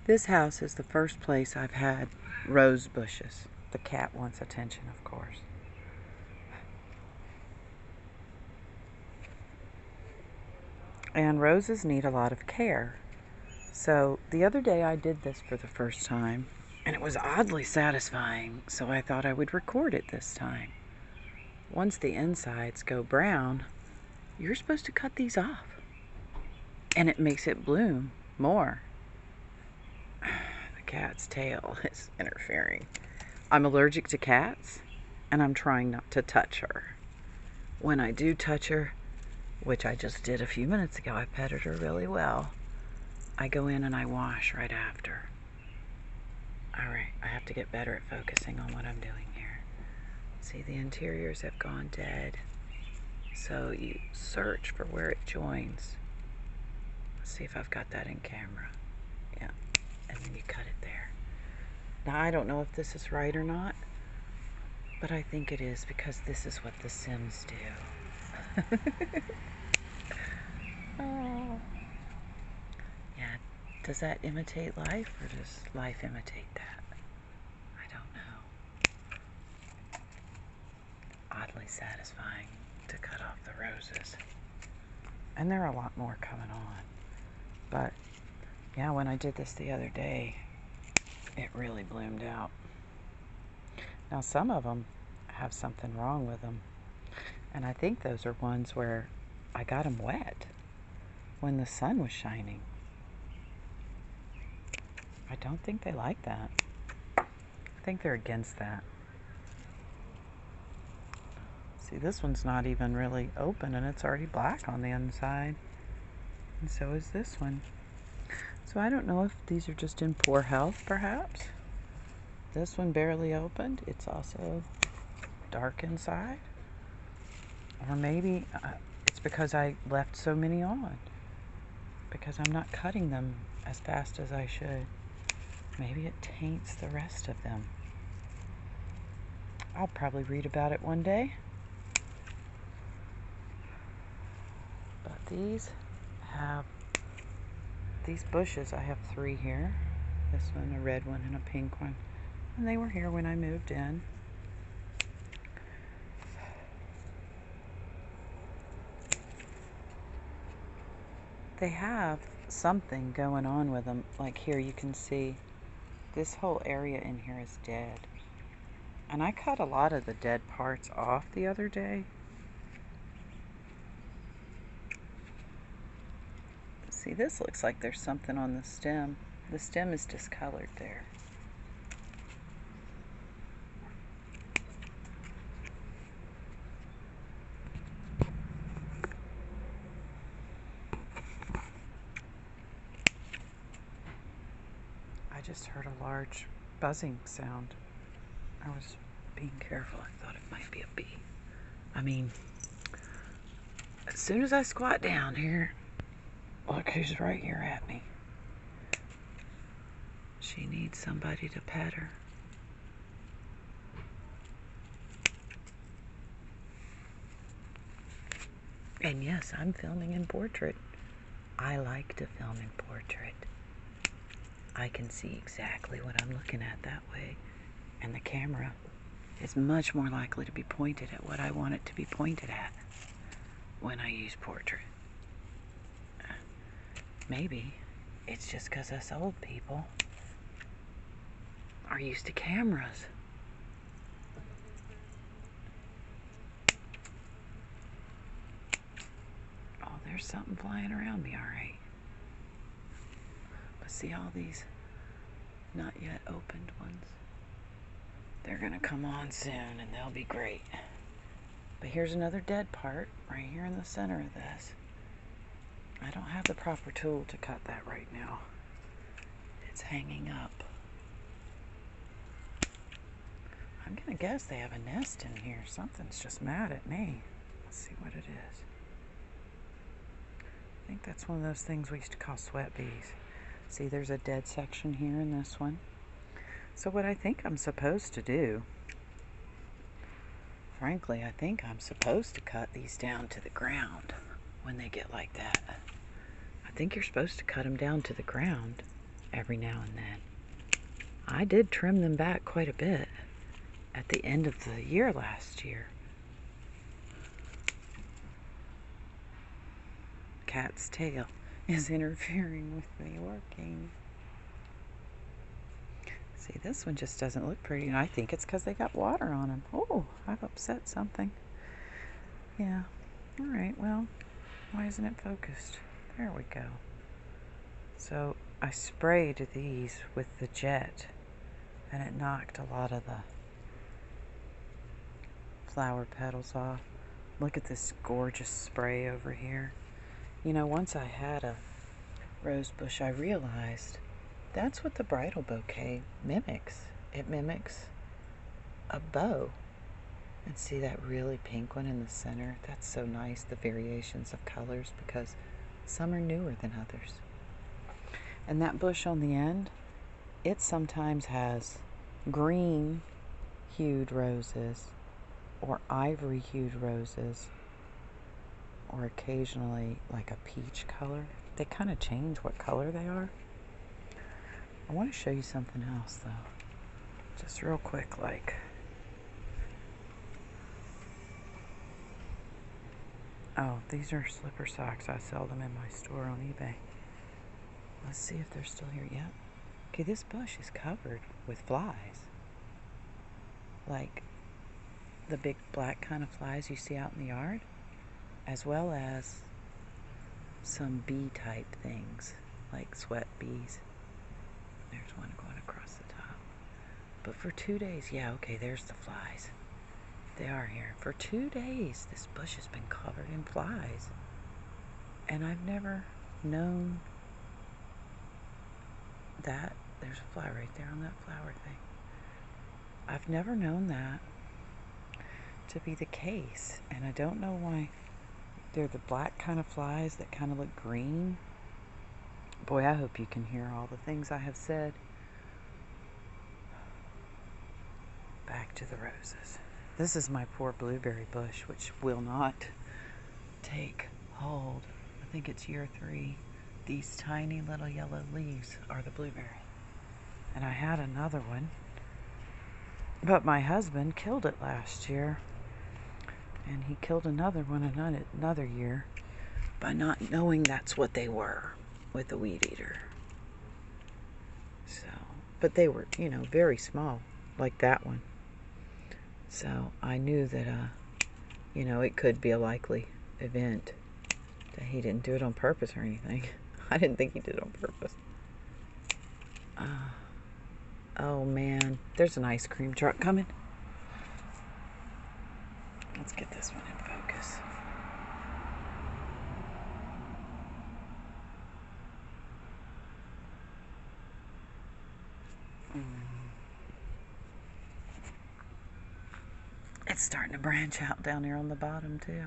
This house is the first place I've had rose bushes. The cat wants attention, of course. And roses need a lot of care. So the other day I did this for the first time, and it was oddly satisfying, so I thought I would record it this time. Once the insides go brown, you're supposed to cut these off, and it makes it bloom more. The cat's tail is interfering. I'm allergic to cats, and I'm trying not to touch her. When I do touch her, which I just did a few minutes ago, I petted her really well, I go in and I wash right after. Alright, I have to get better at focusing on what I'm doing here. See, the interiors have gone dead, so you search for where it joins. Let's see if I've got that in camera. Yeah, and then you cut it there. Now, I don't know if this is right or not, but I think it is, because this is what the Sims do. Oh. Yeah, does that imitate life, or does life imitate that? I don't know. Oddly satisfying to cut off the roses. And there are a lot more coming on. But, yeah, when I did this the other day, it really bloomed out. Now, some of them have something wrong with them. And I think those are ones where I got them wet when the sun was shining. I don't think they like that. I think they're against that. See, this one's not even really open, and it's already black on the inside. And so is this one. So I don't know if these are just in poor health, perhaps. This one barely opened. It's also dark inside. Or maybe it's because I left so many on. Because I'm not cutting them as fast as I should. Maybe it taints the rest of them. I'll probably read about it one day. But these bushes, I have 3 here. This one, a red one, and a pink one. And they were here when I moved in. They have something going on with them. Like here, you can see this whole area in here is dead. And I cut a lot of the dead parts off the other day. See, this looks like there's something on the stem. The stem is discolored there. I just heard a large buzzing sound. I was being careful. I thought it might be a bee. I mean, as soon as I squat down here, look who's right here at me. She needs somebody to pet her. And yes, I'm filming in portrait. I like to film in portrait. I can see exactly what I'm looking at that way. And the camera is much more likely to be pointed at what I want it to be pointed at when I use portrait. Maybe it's just because us old people are used to cameras. Oh, there's something flying around me, alright. But see all these not yet opened ones? They're gonna come on soon and they'll be great. But here's another dead part right here in the center of this. I don't have the proper tool to cut that right now. It's hanging up. I'm gonna guess they have a nest in here. Something's just mad at me. Let's see what it is. I think that's one of those things we used to call sweat bees. See, there's a dead section here in this one. So what I think I'm supposed to do, frankly, I think I'm supposed to cut these down to the ground when they get like that. I think you're supposed to cut them down to the ground every now and then. I did trim them back quite a bit at the end of the year last year. Cat's tail is interfering with me working. See, this one just doesn't look pretty, and I think it's because they got water on them. Oh, I've upset something. Yeah. All right, well, why isn't it focused? There we go. So I sprayed these with the jet, and it knocked a lot of the flower petals off. Look at this gorgeous spray over here. You know, once I had a rose bush, I realized that's what the bridal bouquet mimics. It mimics a bow. And see that really pink one in the center? That's so nice, the variations of colors, because some are newer than others. And that bush on the end, it sometimes has green hued roses or ivory hued roses, or occasionally like a peach color. They kind of change what color they are. I want to show you something else though, just real quick. Like, oh, these are slipper socks. I sell them in my store on eBay. Let's see if they're still here yet. Okay, this bush is covered with flies, like the big black kind of flies you see out in the yard, as well as some bee type things like sweat bees. There's one going across the top. But for 2 days, yeah, okay, there's the flies. They are here. For 2 days, this bush has been covered in flies. And I've never known that. There's a fly right there on that flower thing. I've never known that to be the case. And I don't know why. They're the black kind of flies that kind of look green. Boy, I hope you can hear all the things I have said. Back to the roses. This is my poor blueberry bush, which will not take hold. I think it's year 3. These tiny little yellow leaves are the blueberry. And I had another one, but my husband killed it last year. And he killed another one another year by not knowing that's what they were with the weed eater. So, but they were, you know, very small, like that one. So I knew that, you know, it could be a likely event that he didn't do it on purpose or anything. I didn't think he did it on purpose. Oh man, there's an ice cream truck coming. Let's get this one in focus. It's starting to branch out down there on the bottom too.